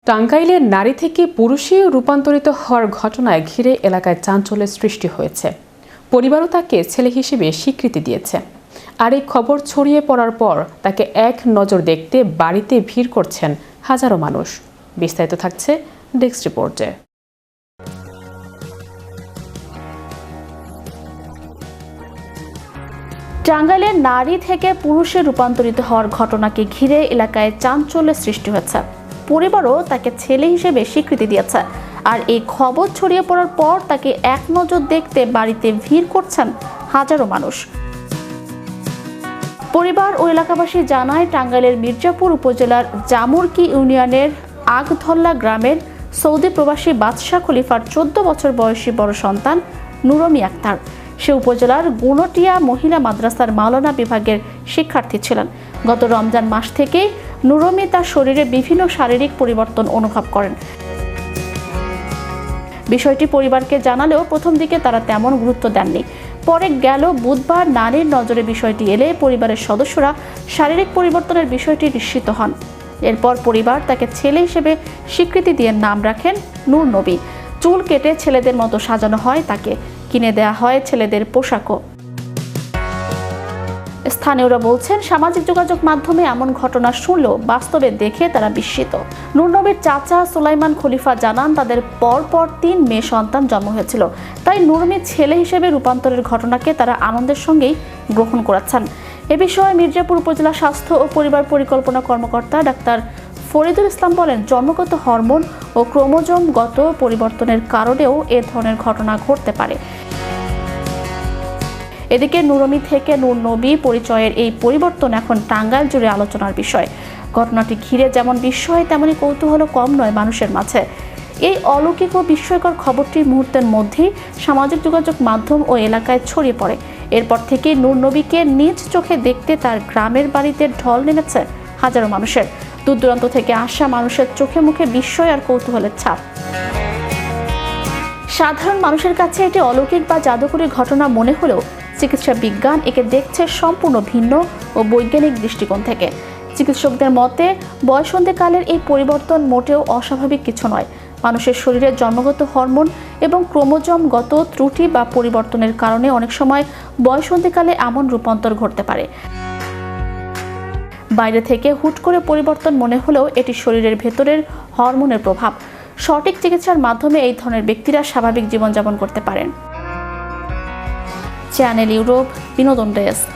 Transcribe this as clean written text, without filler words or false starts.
টাঙ্গাইলের নারী থেকে পুরুষে রূপান্তরিত হওয়ার ঘটনায় ঘিরে এলাকায় চাঞ্চল্যের সৃষ্টি হয়েছে। পরিবারও তাকে ছেলে হিসেবে স্বীকৃতি দিয়েছে। আর এই খবর ছড়িয়ে পড়ার পর তাকে এক নজর দেখতে বাড়িতে ভিড় করছেন হাজারো মানুষ। বিস্তারিত থাকছে ডেস্ক রিপোর্টে। টাঙ্গাইলের নারী থেকে পুরুষে রূপান্তরিত হওয়ার ঘটনাকে ঘিরে এলাকায় চাঞ্চল্যের সৃষ্টি হয়েছে। পরিবারও তাকে ছেলে হিসেবে স্বীকৃতি দিয়েছে। আর এই খবর ছড়িয়ে পড়ার পর তাকে এক নজর দেখতে বাড়িতে ভিড় করছেন হাজারো মানুষ। পরিবার ও এলাকাবাসী জানায়, টাঙ্গাইলের মির্জাপুর উপজেলার জামুরকি ইউনিয়নের আগধল্লা গ্রামের সৌদি প্রবাসী বাদশাহ খলিফার 14 বছর বয়সী বড় সন্তান নুরমি আক্তার। সে উপজেলার গুণটিয়া মহিলা মাদ্রাসার মাওলানা বিভাগের শিক্ষার্থী ছিলেন। গত রমজান মাস থেকেই নুরমি তার শরীরে বিভিন্ন শারীরিক পরিবর্তন অনুভব করেন। বিষয়টি পরিবারকে জানালেও প্রথম দিকে তারা তেমন গুরুত্ব দেননি। পরে গেল বুধবার নারীর নজরে বিষয়টি এলে পরিবারের সদস্যরা শারীরিক পরিবর্তনের বিষয়টি নিশ্চিত হন। এরপর পরিবার তাকে ছেলে হিসেবে স্বীকৃতি দিয়ে নাম রাখেন নূর নবী। চুল কেটে ছেলেদের মতো সাজানো হয়, তাকে কিনে দেয়া হয় ছেলেদের পোশাকও। স্থানীয়রা বলছেন, সামাজিক যোগাযোগ মাধ্যমে এমন ঘটনা শুনলেও বাস্তবে দেখে তারা বিস্মিত। নূর নবীর চাচা সুলাইমান খলিফা জানান, তাদের পরপর 3 মেয়ে সন্তান জন্ম হয়েছিল। তাই নুরমির ছেলে হিসেবে রূপান্তরের ঘটনাকে তারা আনন্দের সঙ্গেই গ্রহণ করেছেন। এ বিষয়ে মির্জাপুর উপজেলা স্বাস্থ্য ও পরিবার পরিকল্পনা কর্মকর্তা ডাক্তার ফরিদুল ইসলাম বলেন, জন্মগত হরমোন ও ক্রোমোজোমগত পরিবর্তনের কারণেও এ ধরনের ঘটনা ঘটতে পারে। এদিকে নুরমি থেকে নূর নবী পরিচয়ের এই পরিবর্তন এখন টাঙ্গাইল জুড়ে আলোচনার বিষয়। ঘটনাটি ঘিরে যেমন বিস্ময় তেমনি কৌতূহল কম নয় মানুষের মাঝে। এই অলৌকিক ও বিস্ময়কর খবরটি মুহূর্তের মধ্যেই সামাজিক যোগাযোগ মাধ্যম ও এলাকায় ছড়িয়ে পড়ে। এরপর থেকে নূর নবীকে নিজ চোখে দেখতে তার গ্রামের বাড়িতে ঢল নেমেছে হাজারো মানুষের। দূর দূরান্ত থেকে আসা মানুষের চোখে মুখে বিস্ময় আর কৌতূহলের ছাপ। সাধারণ মানুষের কাছে এটি অলৌকিক বা জাদুকরী ঘটনা মনে হলেও চিকিৎসা বিজ্ঞান একে দেখছে সম্পূর্ণ ভিন্ন ও বৈজ্ঞানিক দৃষ্টিকোণ থেকে। চিকিৎসকদের মতে, বয়সন্ধিকালের এই পরিবর্তন মোটেও অস্বাভাবিক কিছু নয়। মানুষের শরীরের জন্মগত হরমোন এবং ক্রোমোজোমগত ত্রুটি বা পরিবর্তনের কারণে অনেক সময় বয়সন্ধিকালে এমন রূপান্তর ঘটতে পারে। বাইরে থেকে হুট করে পরিবর্তন মনে হলেও এটি শরীরের ভেতরের হরমোনের প্রভাব। সঠিক চিকিৎসার মাধ্যমে এই ধরনের ব্যক্তিরা স্বাভাবিক জীবনযাপন করতে পারেন। চ্যানেল ইউরোপ বিনোদন ডেস্ক।